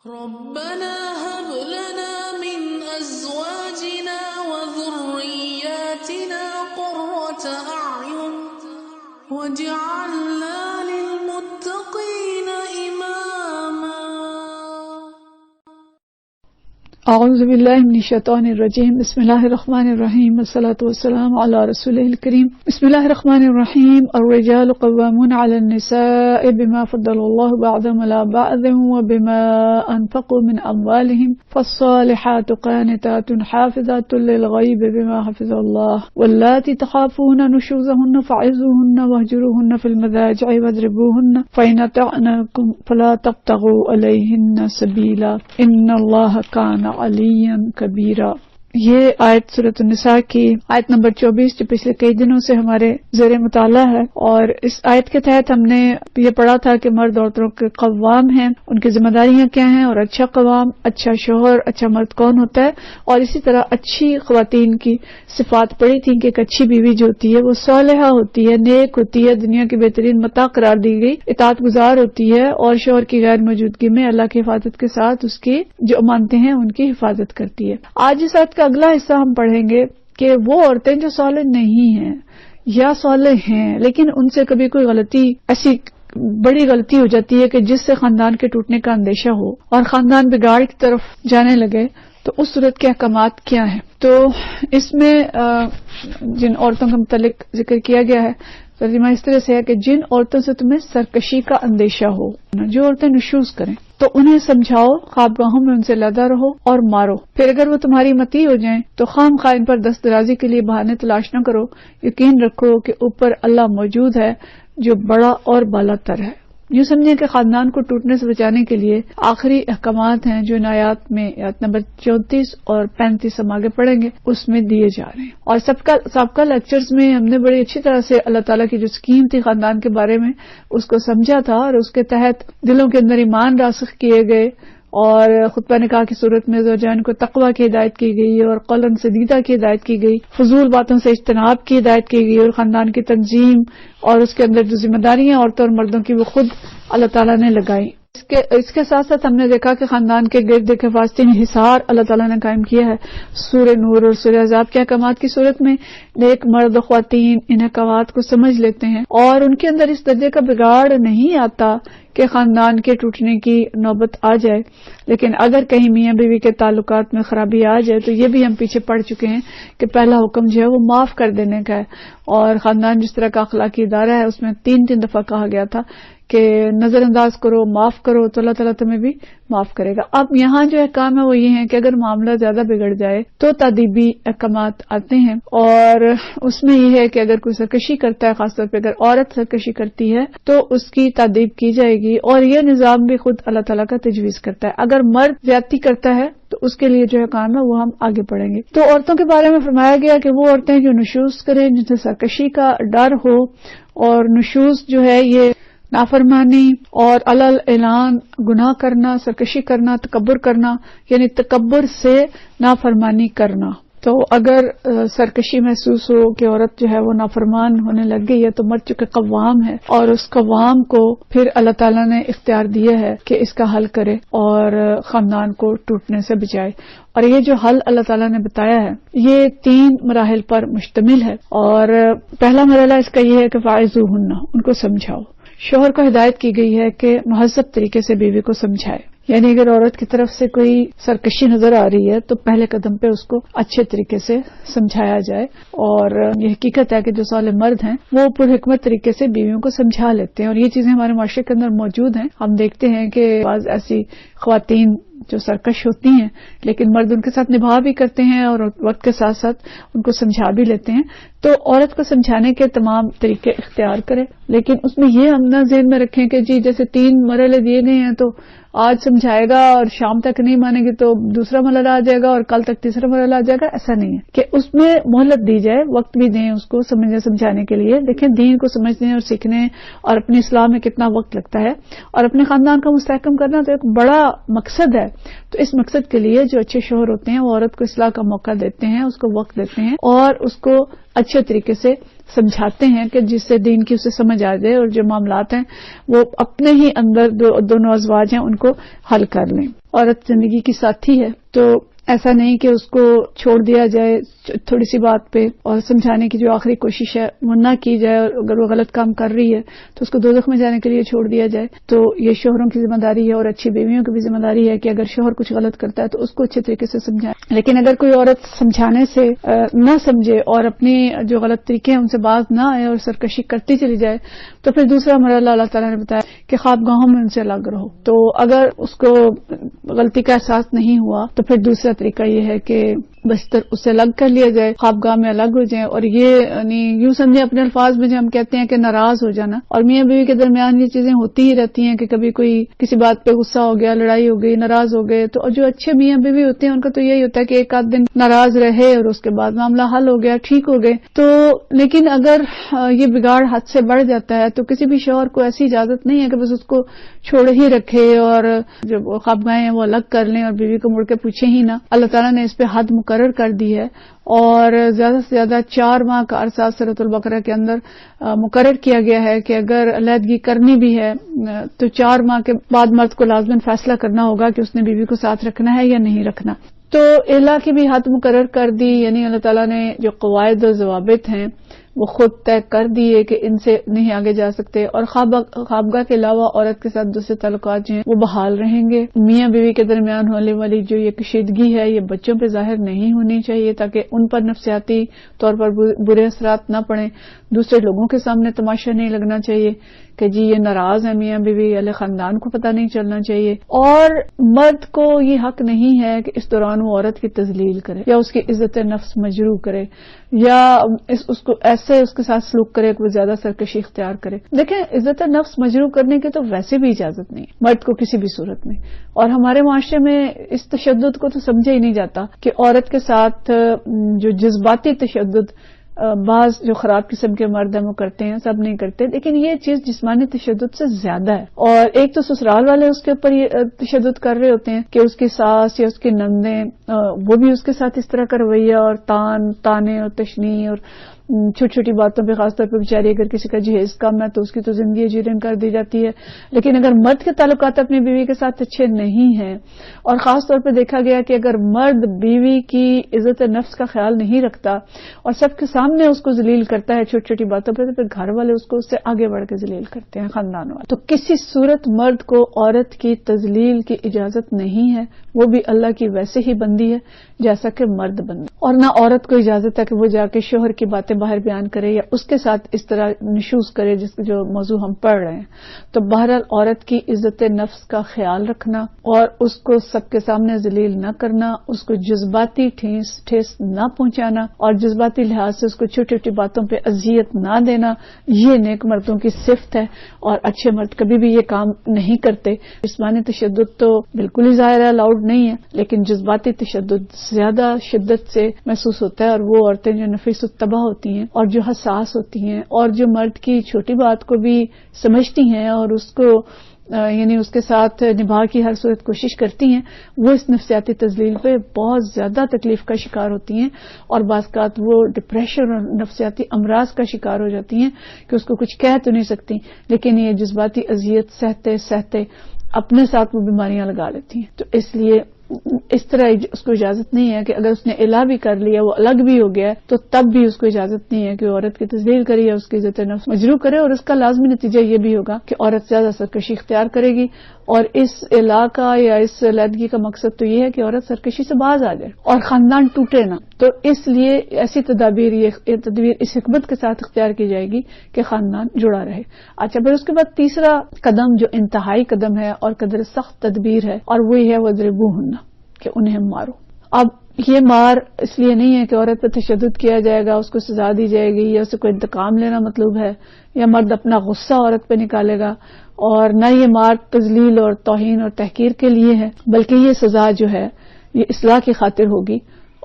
ربنا هب لنا من ازواجنا وذرياتنا قرة اعين واجعلنا للمتقين اماما. اعوذ باللہ من الشیطان الرجیم. بسم اللہ الرحمن الرحیم والصلاة والسلام علی رسولہ الکریم. بسم اللہ الرحمن الرحیم. الرجال قوامون علی النساء بما فضل اللہ بعضهم على بعض وبما انفقوا من اموالهم فالصالحات قانتات حافظات للغیب بما حفظ اللہ واللاتی تخافون نشوزهن فعظوهن واهجروهن في المضاجع واضربوهن فإن أطعنكم فلا تبتغوا عليهن سبیلا ان اللہ کان علیاً کبیرا. یہ آیت سورۃ النساء کی آیت نمبر 24 جو پچھلے کئی دنوں سے ہمارے زیر مطالعہ ہے، اور اس آیت کے تحت ہم نے یہ پڑھا تھا کہ مرد عورتوں کے قوام ہیں، ان کی ذمہ داریاں کیا ہیں، اور اچھا قوام، اچھا شوہر، اچھا مرد کون ہوتا ہے، اور اسی طرح اچھی خواتین کی صفات پڑھی تھی کہ ایک اچھی بیوی جو ہوتی ہے وہ صالحہ ہوتی ہے، نیک ہوتی ہے، دنیا کی بہترین متاع قرار دی گئی، اطاعت گزار ہوتی ہے، اور شوہر کی غیر موجودگی میں اللہ کی حفاظت کے ساتھ اس کی جو امانتیں ہیں ان کی حفاظت کرتی ہے. آج اس آیت کا اگلا حصہ ہم پڑھیں گے کہ وہ عورتیں جو صالح نہیں ہیں یا صالح ہیں لیکن ان سے کبھی کوئی غلطی، ایسی بڑی غلطی ہو جاتی ہے کہ جس سے خاندان کے ٹوٹنے کا اندیشہ ہو اور خاندان بگاڑ کی طرف جانے لگے، تو اس صورت کے احکامات کیا ہیں. تو اس میں جن عورتوں کے متعلق ذکر کیا گیا ہے ترجمہ اس طرح سے ہے کہ جن عورتوں سے تمہیں سرکشی کا اندیشہ ہو، جو عورتیں نشوز کریں تو انہیں سمجھاؤ، خوابگاہوں میں ان سے لدا رہو اور مارو. پھر اگر وہ تمہاری متی ہو جائیں تو خام خواہ ان پر دست درازی کے لیے بہانے تلاش نہ کرو. یقین رکھو کہ اوپر اللہ موجود ہے جو بڑا اور بالا تر ہے. یوں سمجھیں کہ خاندان کو ٹوٹنے سے بچانے کے لیے آخری احکامات ہیں جو ان آیات میں آیت نمبر 34 اور 35 ہم آگے پڑھیں گے اس میں دیے جا رہے ہیں. اور سابقہ لیکچرز میں ہم نے بڑی اچھی طرح سے اللہ تعالیٰ کی جو اسکیم تھی خاندان کے بارے میں اس کو سمجھا تھا، اور اس کے تحت دلوں کے اندر ایمان راسخ کیے گئے، اور خطبہ نکاح کی صورت میں زوجین کو تقویٰ کی ہدایت کی گئی اور قولاً سدیدہ کی ہدایت کی گئی، فضول باتوں سے اجتناب کی ہدایت کی گئی، اور خاندان کی تنظیم اور اس کے اندر جو ذمہ داریاں عورتوں اور مردوں کی وہ خود اللہ تعالیٰ نے لگائی. اس کے ساتھ ساتھ ہم نے دیکھا کہ خاندان کے گرد ایک حفاظتی انحصار اللہ تعالیٰ نے قائم کیا ہے. سورہ نور اور سورہ احزاب کے احکامات کی صورت میں نیک مرد و خواتین ان احکامات کو سمجھ لیتے ہیں اور ان کے اندر اس درجے کا بگاڑ نہیں آتا کہ خاندان کے ٹوٹنے کی نوبت آ جائے. لیکن اگر کہیں میاں بیوی کے تعلقات میں خرابی آ جائے تو یہ بھی ہم پیچھے پڑ چکے ہیں کہ پہلا حکم جو ہے وہ معاف کر دینے کا ہے، اور خاندان جس طرح کا اخلاقی ادارہ ہے اس میں 3 دفعہ کہا گیا تھا کہ نظر انداز کرو، معاف کرو تو اللہ تعالیٰ تمہیں بھی معاف کرے گا. اب یہاں جو احکام ہے وہ یہ ہیں کہ اگر معاملہ زیادہ بگڑ جائے تو تادیبی احکامات آتے ہیں، اور اس میں یہ ہے کہ اگر کوئی سرکشی کرتا ہے، خاص طور پہ اگر عورت سرکشی کرتی ہے تو اس کی تادیب کی جائے گی، اور یہ نظام بھی خود اللہ تعالیٰ کا تجویز کرتا ہے. اگر مرد زیادتی کرتا ہے تو اس کے لیے جو احکام ہے وہ ہم آگے پڑھیں گے. تو عورتوں کے بارے میں فرمایا گیا کہ وہ عورتیں جو نشوز کریں، جن سے سرکشی کا ڈر ہو، اور نشوز جو ہے یہ نافرمانی اور علل اعلان گناہ کرنا، سرکشی کرنا، تکبر کرنا، یعنی تکبر سے نافرمانی کرنا. تو اگر سرکشی محسوس ہو کہ عورت جو ہے وہ نافرمان ہونے لگ گئی ہے تو مرد چونکہ قوام ہے، اور اس قوام کو پھر اللہ تعالیٰ نے اختیار دیا ہے کہ اس کا حل کرے اور خاندان کو ٹوٹنے سے بچائے. اور یہ جو حل اللہ تعالیٰ نے بتایا ہے یہ 3 مراحل پر مشتمل ہے، اور پہلا مرحلہ اس کا یہ ہے کہ فاعظوہن، ان کو سمجھاؤ. شوہر کو ہدایت کی گئی ہے کہ مہذب طریقے سے بیوی کو سمجھائے، یعنی اگر عورت کی طرف سے کوئی سرکشی نظر آ رہی ہے تو پہلے قدم پہ اس کو اچھے طریقے سے سمجھایا جائے. اور یہ حقیقت ہے کہ جو صالح مرد ہیں وہ پر حکمت طریقے سے بیویوں کو سمجھا لیتے ہیں، اور یہ چیزیں ہمارے معاشرے کے اندر موجود ہیں. ہم دیکھتے ہیں کہ بعض ایسی خواتین جو سرکش ہوتی ہیں لیکن مرد ان کے ساتھ نبھا بھی کرتے ہیں اور وقت کے ساتھ ساتھ ان کو سمجھا بھی لیتے ہیں. تو عورت کو سمجھانے کے تمام طریقے اختیار کرے، لیکن اس میں یہ ہم نہ ذہن میں رکھیں کہ جی جیسے 3 مرحلے دیے گئے ہیں تو آج سمجھائے گا اور شام تک نہیں مانے گی تو دوسرا مرحلہ آ جائے گا اور کل تک تیسرا مرحلہ آ جائے گا. ایسا نہیں ہے کہ اس میں مہلت دی جائے، وقت بھی دیں اس کو سمجھنے سمجھانے کے لیے. دیکھیں دین کو سمجھنے اور سیکھنے اور اپنی اصلاح میں کتنا وقت لگتا ہے، اور اپنے خاندان کا مستحکم کرنا تو ایک بڑا مقصد ہے تو اس مقصد کے لیے جو اچھے شوہر ہوتے ہیں وہ عورت کو اصلاح کا موقع دیتے ہیں، اس کو وقت دیتے ہیں اور اس کو اچھے طریقے سے سمجھاتے ہیں کہ جس سے دین کی اسے سمجھ آ جائے اور جو معاملات ہیں وہ اپنے ہی اندر دونوں ازواج ہیں ان کو حل کر لیں۔ عورت زندگی کی ساتھی ہے تو ایسا نہیں کہ اس کو چھوڑ دیا جائے تھوڑی سی بات پہ، اور سمجھانے کی جو آخری کوشش ہے وہ نہ کی جائے، اور اگر وہ غلط کام کر رہی ہے تو اس کو دوزخ میں جانے کے لیے چھوڑ دیا جائے۔ تو یہ شوہروں کی ذمہ داری ہے اور اچھی بیویوں کی بھی ذمہ داری ہے کہ اگر شوہر کچھ غلط کرتا ہے تو اس کو اچھے طریقے سے سمجھائے۔ لیکن اگر کوئی عورت سمجھانے سے نہ سمجھے اور اپنی جو غلط طریقے ہیں ان سے باز نہ آئے اور سرکشی کرتی چلی جائے تو پھر دوسرا مرحلہ اللہ تعالیٰ نے بتایا کہ خوابگاہوں میں ان سے الگ رہو۔ تو اگر اس کو غلطی کا احساس نہیں ہوا تو پھر دوسرا طریقہ یہ ہے کہ بستر اس سے الگ کر لیا جائے، خوابگاہ میں الگ ہو جائیں۔ اور یہ یعنی یوں سمجھیں اپنے الفاظ میں جو ہم کہتے ہیں کہ ناراض ہو جانا، اور میاں بیوی کے درمیان یہ چیزیں ہوتی ہی رہتی ہیں کہ کبھی کوئی کسی بات پہ غصہ ہو گیا، لڑائی ہو گئی، ناراض ہو گئے، تو جو اچھے میاں بیوی ہوتے ہیں ان کا تو یہی ہوتا ہے کہ ایک آدھ دن ناراض رہے اور اس کے بعد معاملہ حل ہو گیا، ٹھیک ہو گئے۔ تو لیکن اگر یہ بگاڑ حد سے بڑھ جاتا ہے تو کسی بھی شوہر کو ایسی اجازت نہیں ہے کہ بس اس کو چھوڑ ہی رکھے اور جو خوابگاہیں ہیں وہ الگ کر لیں اور بیوی کو مڑ کے پوچھے ہی نہ۔ اللہ تعالیٰ نے اس پہ حد مقرر کر دی ہے اور زیادہ سے زیادہ 4 ماہ کا عرصہ سورۃ البقرہ کے اندر مقرر کیا گیا ہے کہ اگر علیحدگی کرنی بھی ہے تو 4 ماہ کے بعد مرد کو لازماً فیصلہ کرنا ہوگا کہ اس نے بیوی کو ساتھ رکھنا ہے یا نہیں رکھنا۔ تو الا کی بھی حد مقرر کر دی، یعنی اللہ تعالیٰ نے جو قواعد و ضوابط ہیں وہ خود طے کر دیے کہ ان سے نہیں آگے جا سکتے، اور خوابگاہ کے علاوہ عورت کے ساتھ دوسرے تعلقات جو ہیں وہ بحال رہیں گے۔ میاں بیوی کے درمیان ہونے والی جو یہ کشیدگی ہے یہ بچوں پہ ظاہر نہیں ہونی چاہیے تاکہ ان پر نفسیاتی طور پر برے اثرات نہ پڑیں۔ دوسرے لوگوں کے سامنے تماشا نہیں لگنا چاہیے کہ جی یہ ناراض ہے میاں بیوی، اہل خاندان کو پتہ نہیں چلنا چاہیے۔ اور مرد کو یہ حق نہیں ہے کہ اس دوران وہ عورت کی تذلیل کرے یا اس کی عزت نفس مجروح کرے یا اس کو ایسے اس کے ساتھ سلوک کرے کہ وہ زیادہ سرکشی اختیار کرے۔ دیکھیں عزت نفس مجروح کرنے کی تو ویسے بھی اجازت نہیں ہے مرد کو کسی بھی صورت میں، اور ہمارے معاشرے میں اس تشدد کو تو سمجھا ہی نہیں جاتا کہ عورت کے ساتھ جو جذباتی تشدد بعض جو خراب قسم کے مرد ہیں وہ کرتے ہیں، سب نہیں کرتے، لیکن یہ چیز جسمانی تشدد سے زیادہ ہے۔ اور ایک تو سسرال والے اس کے اوپر یہ تشدد کر رہے ہوتے ہیں کہ اس کی ساس یا اس کی نندیں وہ بھی اس کے ساتھ اس طرح کا رویہ اور تانے اور تشنیع اور چھوٹی چھوٹی باتوں پہ، خاص طور پہ بیچاری اگر کسی کا جہیز کم ہے تو اس کی تو زندگی جیرن کر دی جاتی ہے۔ لیکن اگر مرد کے تعلقات اپنی بیوی کے ساتھ اچھے نہیں ہیں، اور خاص طور پہ دیکھا گیا کہ اگر مرد بیوی کی عزت نفس کا خیال نہیں رکھتا اور سب کے سامنے اس کو ذلیل کرتا ہے چھوٹی چھوٹی باتوں پہ، تو پھر گھر والے اس کو اس سے آگے بڑھ کے ذلیل کرتے ہیں، خاندان والے۔ تو کسی صورت مرد کو عورت کی تذلیل کی اجازت نہیں ہے، وہ بھی اللہ کی ویسے ہی بندی ہے جیسا کہ مرد بندی، اور نہ عورت کو اجازت ہے کہ وہ جا کے شوہر کی باتیں باہر بیان کرے یا اس کے ساتھ اس طرح نشوز کرے جو موضوع ہم پڑھ رہے ہیں۔ تو بہرحال عورت کی عزت نفس کا خیال رکھنا اور اس کو سب کے سامنے ذلیل نہ کرنا، اس کو جذباتی ٹھیس نہ پہنچانا اور جذباتی لحاظ سے اس کو چھوٹی چھوٹی باتوں پہ اذیت نہ دینا، یہ نیک مردوں کی صفت ہے، اور اچھے مرد کبھی بھی یہ کام نہیں کرتے۔ جسمانی تشدد تو بالکل ہی ظاہر ہے الاؤڈ نہیں ہے، لیکن جذباتی تشدد زیادہ شدت سے محسوس ہوتا ہے، اور وہ عورتیں جو نفیس الطبع ہوتی ہیں اور جو حساس ہوتی ہیں اور جو مرد کی چھوٹی بات کو بھی سمجھتی ہیں اور اس کو یعنی اس کے ساتھ نبھا کی ہر صورت کوشش کرتی ہیں، وہ اس نفسیاتی تذلیل پہ بہت زیادہ تکلیف کا شکار ہوتی ہیں، اور بعض اوقات وہ ڈپریشن اور نفسیاتی امراض کا شکار ہو جاتی ہیں کہ اس کو کچھ کہہ تو نہیں سکتی، لیکن یہ جذباتی اذیت سہتے سہتے اپنے ساتھ وہ بیماریاں لگا لیتی ہیں۔ تو اس لیے اس طرح اس کو اجازت نہیں ہے کہ اگر اس نے الا بھی کر لیا، وہ الگ بھی ہو گیا، تو تب بھی اس کو اجازت نہیں ہے کہ عورت کی تذلیل کرے یا اس کی عزت نفس مجروح کرے، اور اس کا لازمی نتیجہ یہ بھی ہوگا کہ عورت زیادہ سرکشی اختیار کرے گی، اور اس الا کا یا اس علیحدگی کا مقصد تو یہ ہے کہ عورت سرکشی سے باز آ جائے اور خاندان ٹوٹے نہ۔ تو اس لیے ایسی تدابیر اس حکمت کے ساتھ اختیار کی جائے گی کہ خاندان جڑا رہے۔ اچھا، پھر اس کے بعد تیسرا قدم جو انتہائی قدم ہے اور قدر سخت تدبیر ہے، اور وہی ہے وَاضْرِبُوهُنَّ، کہ انہیں مارو۔ اب یہ مار اس لیے نہیں ہے کہ عورت پہ تشدد کیا جائے گا، اس کو سزا دی جائے گی یا اسے کوئی انتقام لینا مطلوب ہے، یا مرد اپنا غصہ عورت پہ نکالے گا، اور نہ یہ مار تذلیل اور توہین اور تحقیر کے لیے ہے، بلکہ یہ سزا جو ہے یہ اصلاح کی خاطر ہوگی،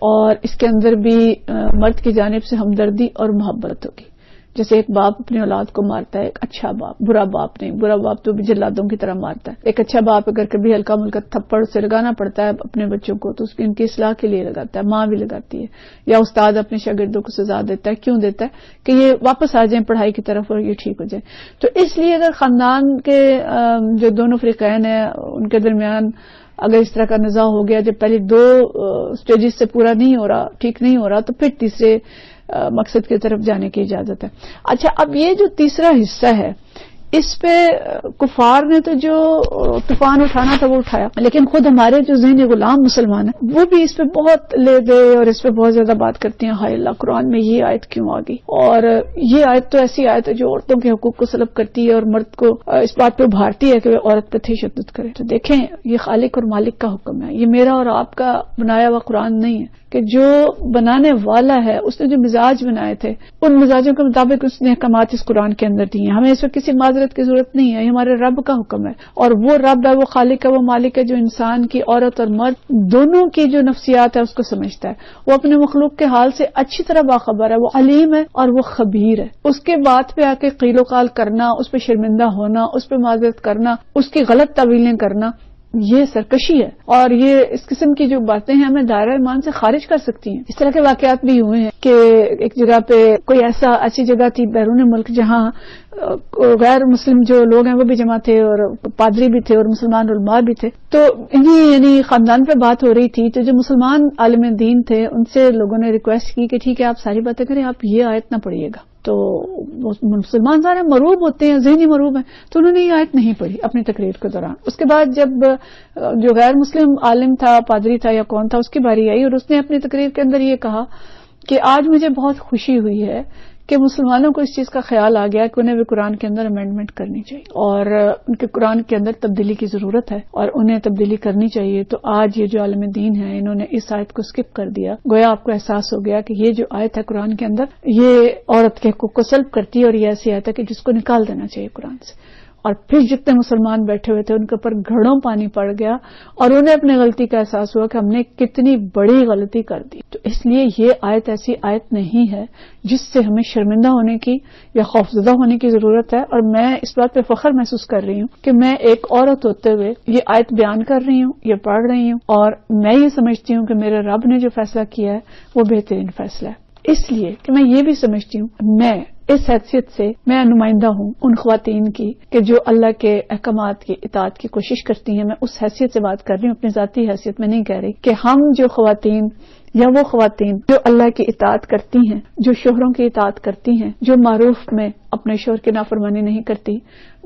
اور اس کے اندر بھی مرد کی جانب سے ہمدردی اور محبت ہوگی جیسے ایک باپ اپنی اولاد کو مارتا ہے، ایک اچھا باپ، برا باپ نہیں، برا باپ تو بھی جلادوں کی طرح مارتا ہے، ایک اچھا باپ اگر کبھی ہلکا ملکا تھپڑ سے لگانا پڑتا ہے اپنے بچوں کو تو ان کی اصلاح کے لیے لگاتا ہے، ماں بھی لگاتی ہے، یا استاد اپنے شاگردوں کو سزا دیتا ہے، کیوں دیتا ہے کہ یہ واپس آ جائیں پڑھائی کی طرف اور یہ ٹھیک ہو جائیں. تو اس لیے اگر خاندان کے جو دونوں فریقین ہیں ان کے درمیان اگر اس طرح کا نزاع ہو گیا، جب پہلے 2 سٹیجز سے پورا نہیں ہو رہا، ٹھیک نہیں ہو رہا، تو پھر تیسرے مقصد کی طرف جانے کی اجازت ہے. اچھا، اب یہ جو تیسرا حصہ ہے اس پہ کفار نے تو جو طوفان اٹھانا تھا وہ اٹھایا، لیکن خود ہمارے جو ذہنی غلام مسلمان ہیں وہ بھی اس پہ بہت لے گئے اور اس پہ بہت زیادہ بات کرتے ہیں، ہائے اللہ قرآن میں یہ آیت کیوں آ گئی، اور یہ آیت تو ایسی آیت ہے جو عورتوں کے حقوق کو سلب کرتی ہے اور مرد کو اس بات پہ ابھارتی ہے کہ وہ عورت پہ تشدد کرے. تو دیکھیں، یہ خالق اور مالک کا حکم ہے، یہ میرا اور آپ کا بنایا ہوا قرآن نہیں ہے کہ جو بنانے والا ہے اس نے جو مزاج بنائے تھے ان مزاجوں کے مطابق اس نے احکامات اس قرآن کے اندر دی ہیں. ہمیں اس وقت کسی معذرت کی ضرورت نہیں ہے، یہ ہمارے رب کا حکم ہے، اور وہ رب ہے، وہ خالق ہے، وہ مالک ہے جو انسان کی، عورت اور مرد دونوں کی جو نفسیات ہے اس کو سمجھتا ہے. وہ اپنے مخلوق کے حال سے اچھی طرح باخبر ہے، وہ علیم ہے اور وہ خبیر ہے. اس کے بات پہ آ کے قیل و قال کرنا، اس پہ شرمندہ ہونا، اس پہ معذرت کرنا، اس کی غلط تعویلیں کرنا، یہ سرکشی ہے، اور یہ اس قسم کی جو باتیں ہیں ہمیں دائرہ ایمان سے خارج کر سکتی ہیں. اس طرح کے واقعات بھی ہوئے ہیں کہ ایک جگہ پہ کوئی ایسی جگہ تھی بیرون ملک جہاں غیر مسلم جو لوگ ہیں وہ بھی جمع تھے اور پادری بھی تھے اور مسلمان علماء بھی تھے. تو انہیں یعنی خاندان پہ بات ہو رہی تھی، تو جو مسلمان عالم دین تھے ان سے لوگوں نے ریکویسٹ کی کہ ٹھیک ہے آپ ساری باتیں کریں، آپ یہ آیت نہ پڑھیے گا. تو مسلمان سارے مروب ہوتے ہیں، ذہنی مروب ہیں، تو انہوں نے یہ آیت نہیں پڑھی اپنی تقریر کے دوران. اس کے بعد جب جو غیر مسلم عالم تھا، پادری تھا یا کون تھا، اس کی باری آئی اور اس نے اپنی تقریر کے اندر یہ کہا کہ آج مجھے بہت خوشی ہوئی ہے کہ مسلمانوں کو اس چیز کا خیال آ گیا کہ انہیں بھی قرآن کے اندر امینڈمنٹ کرنی چاہیے اور ان کے قرآن کے اندر تبدیلی کی ضرورت ہے اور انہیں تبدیلی کرنی چاہیے. تو آج یہ جو عالم دین ہیں انہوں نے اس آیت کو اسکپ کر دیا. گویا آپ کو احساس ہو گیا کہ یہ جو آیت ہے قرآن کے اندر یہ عورت کے حقوق کو سلب کرتی ہے اور یہ ایسی آیت ہے کہ جس کو نکال دینا چاہیے قرآن سے. اور پھر جتنے مسلمان بیٹھے ہوئے تھے ان کے اوپر گھڑوں پانی پڑ گیا اور انہیں اپنے غلطی کا احساس ہوا کہ ہم نے کتنی بڑی غلطی کر دی. تو اس لیے یہ آیت ایسی آیت نہیں ہے جس سے ہمیں شرمندہ ہونے کی یا خوفزدہ ہونے کی ضرورت ہے. اور میں اس بات پہ فخر محسوس کر رہی ہوں کہ میں ایک عورت ہوتے ہوئے یہ آیت بیان کر رہی ہوں، یہ پڑھ رہی ہوں، اور میں یہ سمجھتی ہوں کہ میرے رب نے جو فیصلہ کیا ہے وہ بہترین فیصلہ ہے. اس لیے کہ میں یہ بھی سمجھتی ہوں میں اس حیثیت سے میں نمائندہ ہوں ان خواتین کی کہ جو اللہ کے احکامات کی اطاعت کی کوشش کرتی ہیں. میں اس حیثیت سے بات کر رہی ہوں، اپنی ذاتی حیثیت میں نہیں کہہ رہی کہ ہم جو خواتین یا وہ خواتین جو اللہ کی اطاعت کرتی ہیں، جو شوہروں کی اطاعت کرتی ہیں، جو معروف میں اپنے شوہر کی نافرمانی نہیں کرتی،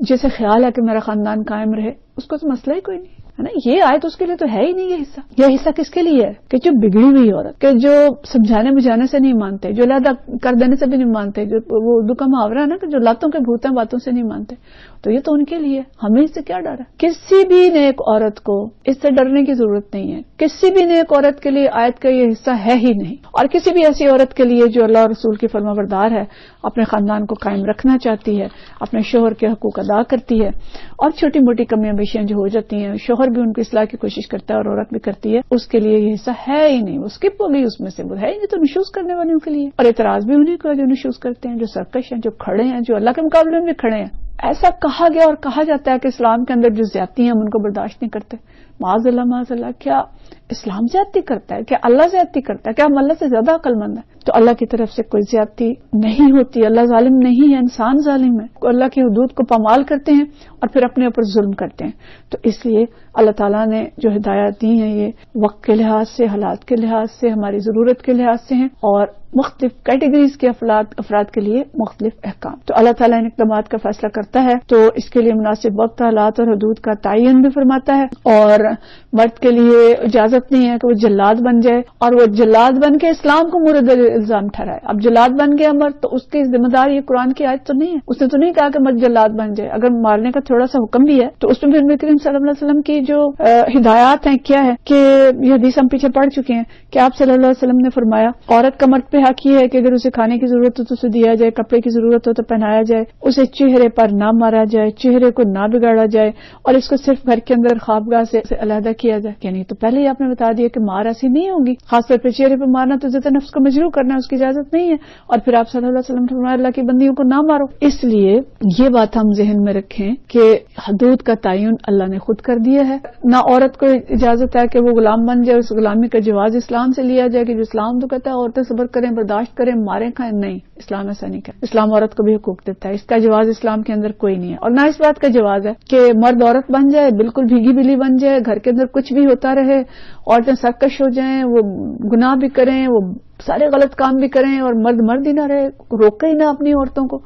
جسے خیال ہے کہ میرا خاندان قائم رہے، اس کو تو مسئلہ ہی کوئی نہیں ہے نا. یہ آیت اس کے لیے تو ہے ہی نہیں. یہ حصہ کس کے لیے ہے کہ جو بگڑی ہوئی عورت، کہ جو سمجھانے بجھانے سے نہیں مانتے، جو علیحدہ کر دینے سے بھی نہیں مانتے، جو وہ اردو کا محاورہ ہے نا کہ جو لاتوں کے بھوت ہیں باتوں سے نہیں مانتے، تو یہ تو ان کے لیے. ہمیں اس سے کیا ڈر ہے؟ کسی بھی نیک عورت کو اس سے ڈرنے کی ضرورت نہیں ہے. کسی بھی نیک عورت کے لیے آیت کا یہ حصہ ہے ہی نہیں. اور کسی بھی ایسی عورت کے لیے جو اللہ اور رسول کی فرما بردار ہے، اپنے خاندان کو قائم رکھنا چاہتی ہے، اپنے شوہر کے حقوق ادا کرتی ہے، اور چھوٹی موٹی کمیاں بیشیاں جو ہو جاتی ہیں شوہر بھی ان کی اصلاح کی کوشش کرتا ہے اور عورت بھی کرتی ہے، اس کے لیے یہ حصہ ہے ہی نہیں. وہ اسکپ ہو گئی اس میں سے، وہ ہے ہی نہیں. تو نشوز کرنے والوں کے لیے، اور اعتراض بھی انہیں کو جو نشوز کرتے ہیں، جو سرکش ہیں، جو کھڑے ہیں، جو اللہ کے مقابلے میں بھی کھڑے ہیں. ایسا کہا گیا اور کہا جاتا ہے کہ اسلام کے اندر جو زیادتی ہیں ہم ان کو برداشت نہیں کرتے. معاذ اللہ. کیا اسلام زیادتی کرتا ہے؟ کیا اللہ زیادتی کرتا ہے؟ کیا ہم اللہ سے زیادہ عقل مند ہیں؟ تو اللہ کی طرف سے کوئی زیادتی نہیں ہوتی. اللہ ظالم نہیں ہے، انسان ظالم ہے. اللہ کی حدود کو پامال کرتے ہیں اور پھر اپنے اوپر ظلم کرتے ہیں. تو اس لیے اللہ تعالیٰ نے جو ہدایات دی ہیں یہ وقت کے لحاظ سے، حالات کے لحاظ سے، ہماری ضرورت کے لحاظ سے ہیں، اور مختلف کیٹیگریز کے افراد کے لیے مختلف احکام. تو اللہ تعالیٰ ان اقدامات کا فیصلہ کرتا ہے تو اس کے لیے مناسب وقت، حالات اور حدود کا تعین بھی فرماتا ہے. اور مرد کے لیے اجازت نہیں ہے کہ وہ جلاد بن جائے اور وہ جلاد بن کے اسلام کو مورد الزام ٹھہرائے. اب جلاد بن گیا مرد تو اس کی ذمہ دار یہ قرآن کی آیت تو نہیں ہے. اس نے تو نہیں کہا کہ مرد جلاد بن جائے. اگر مارنے کا تھوڑا سا حکم بھی ہے تو اس میں بھی نبی کریم صلی اللہ علیہ وسلم کی جو ہدایات ہیں کیا ہے کہ یہ حدیث ہم پیچھے پڑھ چکے ہیں کہ آپ صلی اللہ علیہ وسلم نے فرمایا عورت کا مرد پہ پہ حق یہ ہے کہ اگر اسے کھانے کی ضرورت ہو تو اسے دیا جائے، کپڑے کی ضرورت ہو تو پہنایا جائے، اسے چہرے پر نہ مارا جائے، چہرے کو نہ بگاڑا جائے، اور اس کو صرف گھر کے اندر خوابگاہ سے علیحدہ کیا جائے. یعنی تو پہلے ہی آپ نے بتا دیا کہ مار ایسی نہیں ہوگی، خاص طور پہ چہرے پہ مارنا تو ذات نفس کو مجروح کرنا ہے، اس کی اجازت نہیں ہے. اور پھر آپ صلی اللہ علیہ وسلم فرمایا اللہ کی بندیوں کو نہ مارو. اس لیے یہ بات ہم ذہن میں رکھیں کہ حدود کا تعین اللہ نے خود کر دیا ہے. نہ عورت کو اجازت ہے کہ وہ غلام بن جائے، اس غلامی کا جواز اسلام سے لیا جائے کہ جو اسلام تو کہتا ہے عورتیں صبر کریں، برداشت کریں، ماریں کھائیں. نہیں، اسلام ایسا نہیں کرتا. اسلام عورت کو بھی حقوق دیتا ہے، اس کا جواز اسلام کے اندر کوئی نہیں ہے. اور نہ اس بات کا جواز ہے کہ مرد عورت بن جائے، بالکل بھیگی بلی بن جائے، گھر کے اندر کچھ بھی ہوتا رہے، عورتیں سرکش ہو جائیں، وہ گناہ بھی کریں، وہ سارے غلط کام بھی کریں، اور مرد ہی نہ رہے، روکے ہی نہ اپنی عورتوں کو.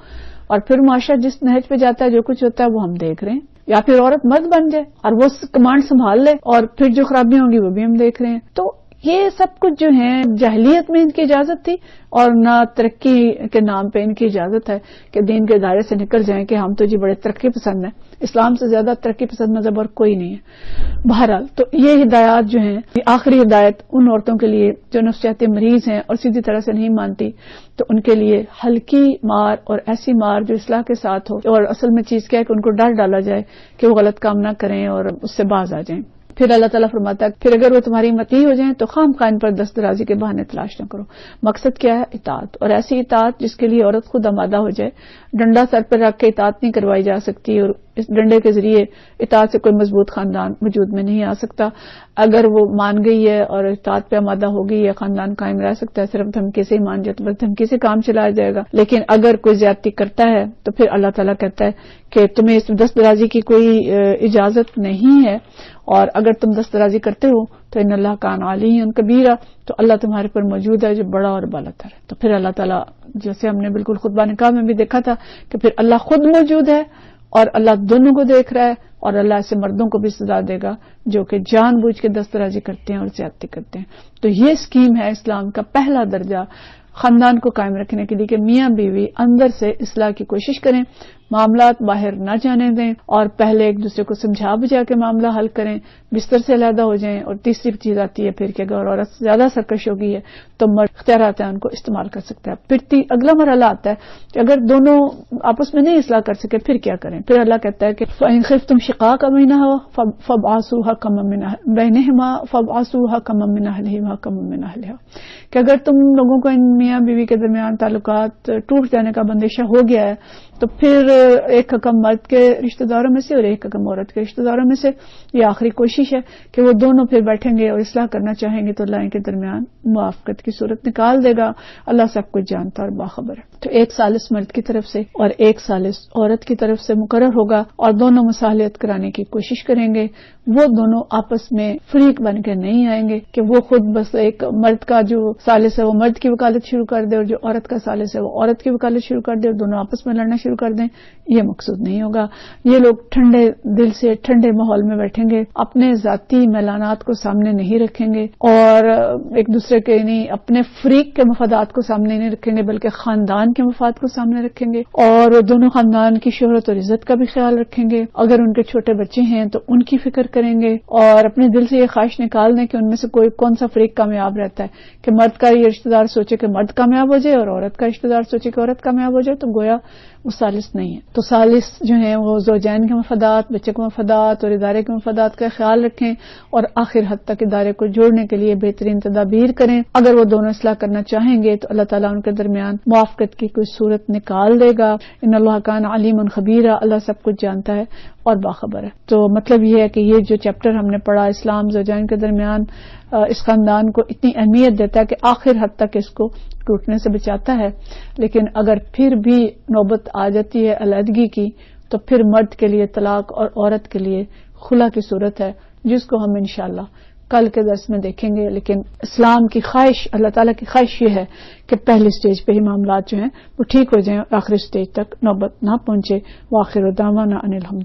اور پھر معاشرہ جس نہج پہ جاتا ہے، جو کچھ ہوتا ہے وہ ہم دیکھ رہے ہیں. یا پھر عورت مرد بن جائے اور وہ کمانڈ سنبھال لے، اور پھر جو خرابیاں ہوں گی وہ بھی ہم دیکھ رہے ہیں. تو یہ سب کچھ جو ہے جاہلیت میں ان کی اجازت تھی، اور نہ ترقی کے نام پہ ان کی اجازت ہے کہ دین کے دائرے سے نکل جائیں کہ ہم تو جی بڑے ترقی پسند ہیں. اسلام سے زیادہ ترقی پسند مذہب اور کوئی نہیں ہے. بہرحال تو یہ ہدایات جو ہیں، آخری ہدایت ان عورتوں کے لیے جو نفسیاتی مریض ہیں اور سیدھی طرح سے نہیں مانتی، تو ان کے لیے ہلکی مار اور ایسی مار جو اصلاح کے ساتھ ہو، اور اصل میں چیز کیا ہے کہ ان کو ڈر ڈالا جائے کہ وہ غلط کام نہ کریں اور اس سے باز آ جائیں. پھر اللہ تعالیٰ فرماتا ہے پھر اگر وہ تمہاری مطیع ہو جائیں تو خام خواہ پر دست درازی کے بہانے تلاش نہ کرو. مقصد کیا ہے؟ اطاعت، اور ایسی اطاعت جس کے لیے عورت خود آمادہ ہو جائے. ڈنڈا سر پر رکھ کے اطاعت نہیں کروائی جا سکتی، اور اس ڈنڈے کے ذریعے اطاعت سے کوئی مضبوط خاندان وجود میں نہیں آ سکتا. اگر وہ مان گئی ہے اور اطاعت پہ آمادہ ہو گئی ہے، خاندان قائم رہ سکتا ہے. صرف دھمکی سے ہی مان جائے تو بس دھمکی سے کام چلایا جائے گا. لیکن اگر کوئی زیادتی کرتا ہے تو پھر اللہ تعالیٰ کہتا ہے کہ تمہیں اس دست درازی کی کوئی اجازت نہیں ہے، اور اگر تم دست درازی کرتے ہو تو ان اللہ کان علیہ کبیرہ، تو اللہ تمہارے پر موجود ہے جو بڑا اور بالاتر ہے. تو پھر اللہ تعالیٰ، جیسے ہم نے بالکل خطبہ نکاح میں بھی دیکھا تھا کہ پھر اللہ خود موجود ہے اور اللہ دونوں کو دیکھ رہا ہے، اور اللہ ایسے مردوں کو بھی سزا دے گا جو کہ جان بوجھ کے دست درازی کرتے ہیں اور زیادتی کرتے ہیں. تو یہ اسکیم ہے اسلام کا پہلا درجہ خاندان کو قائم رکھنے کے لیے کہ میاں بیوی اندر سے اصلاح کی کوشش کریں، معاملات باہر نہ جانے دیں، اور پہلے ایک دوسرے کو سمجھا بجھا کے معاملہ حل کریں، بستر سے علیحدہ ہو جائیں. اور تیسری چیز آتی ہے پھر کہ اگر عورت زیادہ سرکش ہو گئی ہے تو مرد اختیارات ہیں ان کو استعمال کر سکتا ہے. پھر اگلا مرحلہ آتا ہے کہ اگر دونوں آپس میں نہیں اصلاح کر سکے پھر کیا کریں. پھر اللہ کہتا ہے کہ فَإِنْ خِفْتُمْ شِقَاقَ بَيْنِهِمَا فَابْعَثُوا حَكَمًا مِّنْ أَهْلِهِ وَحَكَمًا مِّنْ أَهْلِهَا، کہ اگر تم لوگوں کو ان میاں بیوی کے درمیان تعلقات ٹوٹ جانے کا اندیشہ ہو گیا ہے تو پھر ایک حکم مرد کے رشتہ داروں میں سے اور ایک حکم عورت کے رشتہ داروں میں سے. یہ آخری کوشش ہے کہ وہ دونوں پھر بیٹھیں گے اور اصلاح کرنا چاہیں گے تو اللہ ان کے درمیان موافقت کی صورت نکال دے گا. اللہ سب کچھ جانتا اور باخبر ہے. تو ایک ثالث مرد کی طرف سے اور ایک ثالث عورت کی طرف سے مقرر ہوگا، اور دونوں مصالحت کرانے کی کوشش کریں گے. وہ دونوں آپس میں فریق بن کے نہیں آئیں گے کہ وہ خود بس ایک مرد کا جو ثالث ہے وہ مرد کی وکالت شروع کر دے اور جو عورت کا ثالث ہے وہ عورت کی وکالت شروع کر دے اور دونوں آپس میں لڑنا شروع کر دیں. یہ مقصود نہیں ہوگا. یہ لوگ ٹھنڈے دل سے ٹھنڈے ماحول میں بیٹھیں گے، اپنے ذاتی میلانات کو سامنے نہیں رکھیں گے، اور ایک دوسرے کے نہیں اپنے فریق کے مفادات کو سامنے نہیں رکھیں گے بلکہ خاندان کے مفاد کو سامنے رکھیں گے، اور دونوں خاندان کی شہرت اور عزت کا بھی خیال رکھیں گے. اگر ان کے چھوٹے بچے ہیں تو ان کی فکر کریں گے، اور اپنے دل سے یہ خواہش نکال دیں کہ ان میں سے کون سا فریق کامیاب رہتا ہے. کہ مرد کا یہ رشتہ دار سوچے کہ مرد کامیاب ہو جائے اور عورت کا رشتہ دار سوچے کہ عورت کامیاب ہو جائے، تو گویا وہ ثالث نہیں ہے. تو ثالث جو ہیں وہ زوجین کے مفادات، بچے کے مفادات اور ادارے کے مفادات کا خیال رکھیں، اور آخر حد تک ادارے کو جوڑنے کے لیے بہترین تدابیر کریں. اگر وہ دونوں اصلاح کرنا چاہیں گے تو اللہ تعالیٰ ان کے درمیان موافقت کی کوئی صورت نکال دے گا. ان اللہ کان علیم خبیرہ، اللہ سب کچھ جانتا ہے اور باخبر ہے. تو مطلب یہ ہے کہ یہ جو چیپٹر ہم نے پڑھا، اسلام زوجین کے درمیان اس خاندان کو اتنی اہمیت دیتا ہے کہ آخر حد تک اس کو ٹوٹنے سے بچاتا ہے. لیکن اگر پھر بھی نوبت آ جاتی ہے علیحدگی کی تو پھر مرد کے لیے طلاق اور عورت کے لیے خلا کی صورت ہے، جس کو ہم انشاءاللہ کل کے درس میں دیکھیں گے. لیکن اسلام کی خواہش، اللہ تعالیٰ کی خواہش یہ ہے کہ پہلی سٹیج پہ ہی معاملات جو ہیں وہ ٹھیک ہو جائیں اور آخری سٹیج تک نوبت نہ پہنچے. وآخر دعوانا ان الحمد